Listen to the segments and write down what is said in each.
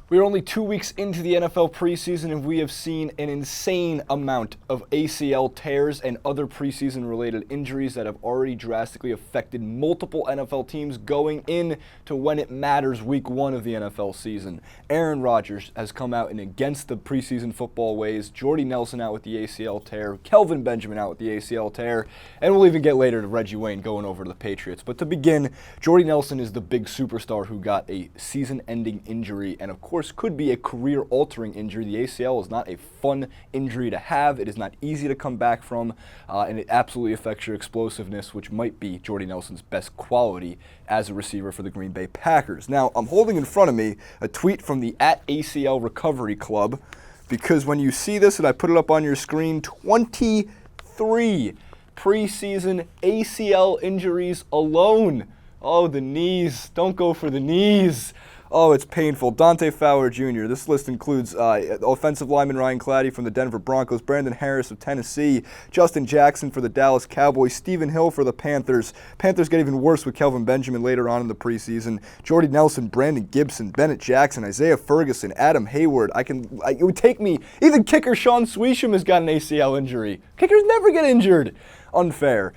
We are only 2 weeks into the NFL preseason, and we have seen an insane amount of ACL tears and other preseason-related injuries that have already drastically affected multiple NFL teams going into when it matters week 1 of the NFL season. Aaron Rodgers has come out and against the preseason football ways. Jordy Nelson out with the ACL tear. Kelvin Benjamin out with the ACL tear. And we'll even get later to Reggie Wayne going over to the Patriots. But to begin, Jordy Nelson is the big superstar who got a season-ending injury, and of course could be a career-altering injury. The ACL is not a fun injury to have. It is not easy to come back from, and it absolutely affects your explosiveness, which might be Jordy Nelson's best quality as a receiver for the Green Bay Packers. Now, I'm holding in front of me a tweet from the @ACL Recovery Club, because when you see this, and I put it up on your screen, 23 preseason ACL injuries alone. Oh, the knees. Don't go for the knees. Oh, it's painful. Dante Fowler Jr. This list includes offensive lineman Ryan Clady from the Denver Broncos, Brandon Harris of Tennessee, Justin Jackson for the Dallas Cowboys, Stephen Hill for the Panthers. Panthers get even worse with Kelvin Benjamin later on in the preseason. Jordy Nelson, Brandon Gibson, Bennett Jackson, Isaiah Ferguson, Adam Hayward. It would take me. Even kicker Sean Swisham has got an ACL injury. Kickers never get injured. Unfair.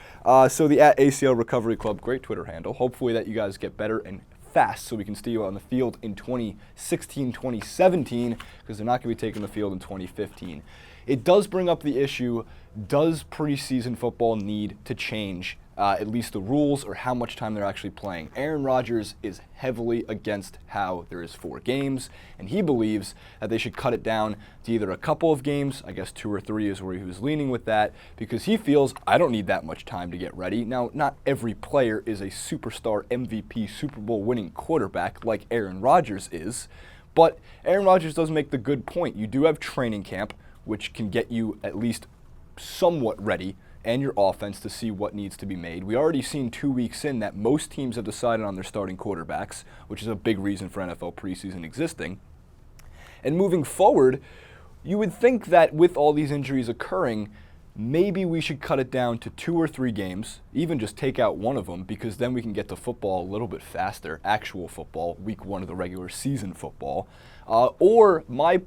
So the @ACL Recovery Club, great Twitter handle. Hopefully that you guys get better and fast so we can see you on the field in 2016, 2017, because they're not going to be taking the field in 2015. It does bring up the issue, does preseason football need to change at least the rules or how much time they're actually playing? Aaron Rodgers is heavily against how there is 4 games, and he believes that they should cut it down to either a couple of games, I guess 2 or 3 is where he was leaning with that, because he feels, I don't need that much time to get ready. Now, not every player is a superstar MVP Super Bowl winning quarterback like Aaron Rodgers is, but Aaron Rodgers does make the good point. You do have training camp, which can get you at least somewhat ready, and your offense to see what needs to be made. We already seen 2 weeks in that most teams have decided on their starting quarterbacks, which is a big reason for NFL preseason existing. And moving forward, you would think that with all these injuries occurring, maybe we should cut it down to 2 or 3 games, even just take out one of them, because then we can get to football a little bit faster, actual football, week 1 of the regular season football. Or my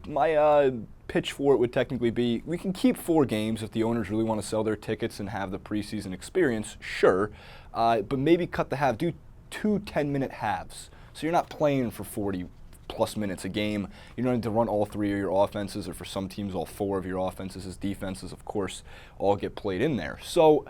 pitch for it would technically be, we can keep 4 games if the owners really want to sell their tickets and have the preseason experience, sure, but maybe cut the half, do 2 10-minute halves. So you're not playing for 40 plus minutes a game. You don't need to run all 3 of your offenses, or for some teams, all 4 of your offenses as defenses, of course, all get played in there. So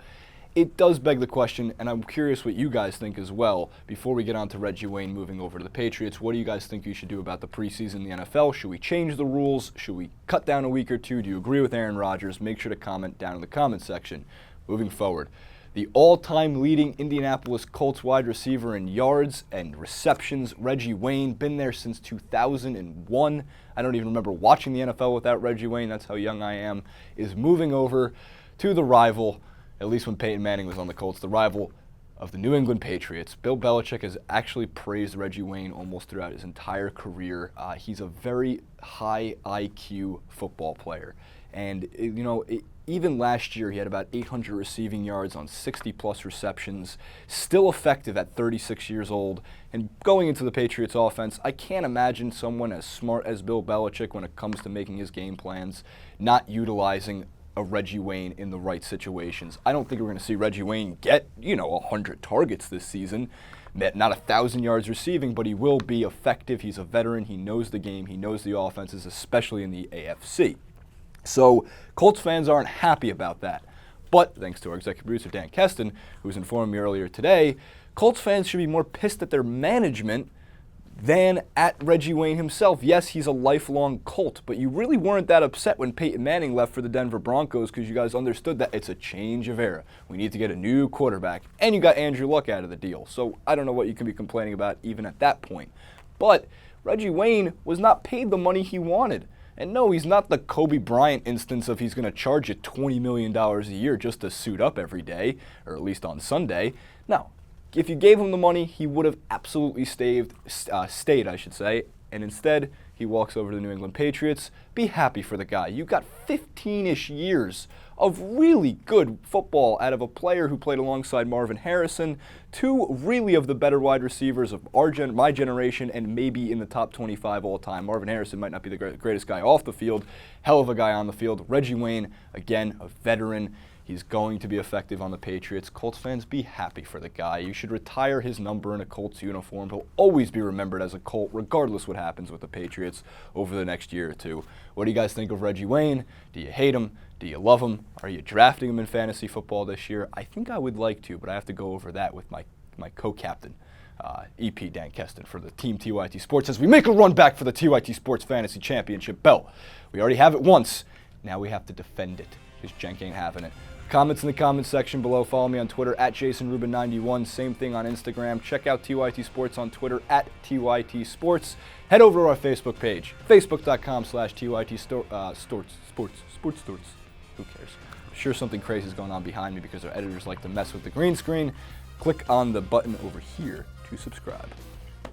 it does beg the question, and I'm curious what you guys think as well. Before we get on to Reggie Wayne moving over to the Patriots, what do you guys think you should do about the preseason in the NFL? Should we change the rules? Should we cut down a week or 2? Do you agree with Aaron Rodgers? Make sure to comment down in the comment section. Moving forward, the all-time leading Indianapolis Colts wide receiver in yards and receptions, Reggie Wayne, been there since 2001. I don't even remember watching the NFL without Reggie Wayne. That's how young I am. Is moving over to the rival, at least when Peyton Manning was on the Colts, the rival of the New England Patriots. Bill Belichick has actually praised Reggie Wayne almost throughout his entire career. He's a very high IQ football player. And, even last year, he had about 800 receiving yards on 60-plus receptions, still effective at 36 years old. And going into the Patriots offense, I can't imagine someone as smart as Bill Belichick when it comes to making his game plans, not utilizing a Reggie Wayne in the right situations. I don't think we're going to see Reggie Wayne get, 100 targets this season. Not 1,000 yards receiving, but he will be effective. He's a veteran. He knows the game. He knows the offenses, especially in the AFC. So Colts fans aren't happy about that. But thanks to our executive producer, Dan Keston, who was informing me earlier today, Colts fans should be more pissed at their management than at Reggie Wayne himself. Yes, he's a lifelong Colt, but you really weren't that upset when Peyton Manning left for the Denver Broncos, because you guys understood that it's a change of era. We need to get a new quarterback, and you got Andrew Luck out of the deal. So I don't know what you can be complaining about even at that point. But Reggie Wayne was not paid the money he wanted. And no, he's not the Kobe Bryant instance of he's going to charge you $20 million a year just to suit up every day, or at least on Sunday. No, if you gave him the money, he would have absolutely stayed, and instead he walks over to the New England Patriots. Be happy for the guy. You got 15-ish years of really good football out of a player who played alongside Marvin Harrison, two really of the better wide receivers of my generation and maybe in the top 25 all time. Marvin Harrison might not be the greatest guy off the field, hell of a guy on the field. Reggie Wayne, again, a veteran. He's going to be effective on the Patriots. Colts fans, be happy for the guy. You should retire his number in a Colts uniform. He'll always be remembered as a Colt, regardless what happens with the Patriots over the next year or two. What do you guys think of Reggie Wayne? Do you hate him? Do you love him? Are you drafting him in fantasy football this year? I think I would like to, but I have to go over that with my co-captain, EP Dan Keston, for the Team TYT Sports as we make a run back for the TYT Sports Fantasy Championship belt. We already have it once. Now we have to defend it because Jenk ain't having it. Comments in the comments section below. Follow me on Twitter at JasonRubin91. Same thing on Instagram. Check out TYT Sports on Twitter at TYT Sports. Head over to our Facebook page, facebook.com/TYT Sports. Who cares? I'm sure something crazy is going on behind me because our editors like to mess with the green screen. Click on the button over here to subscribe.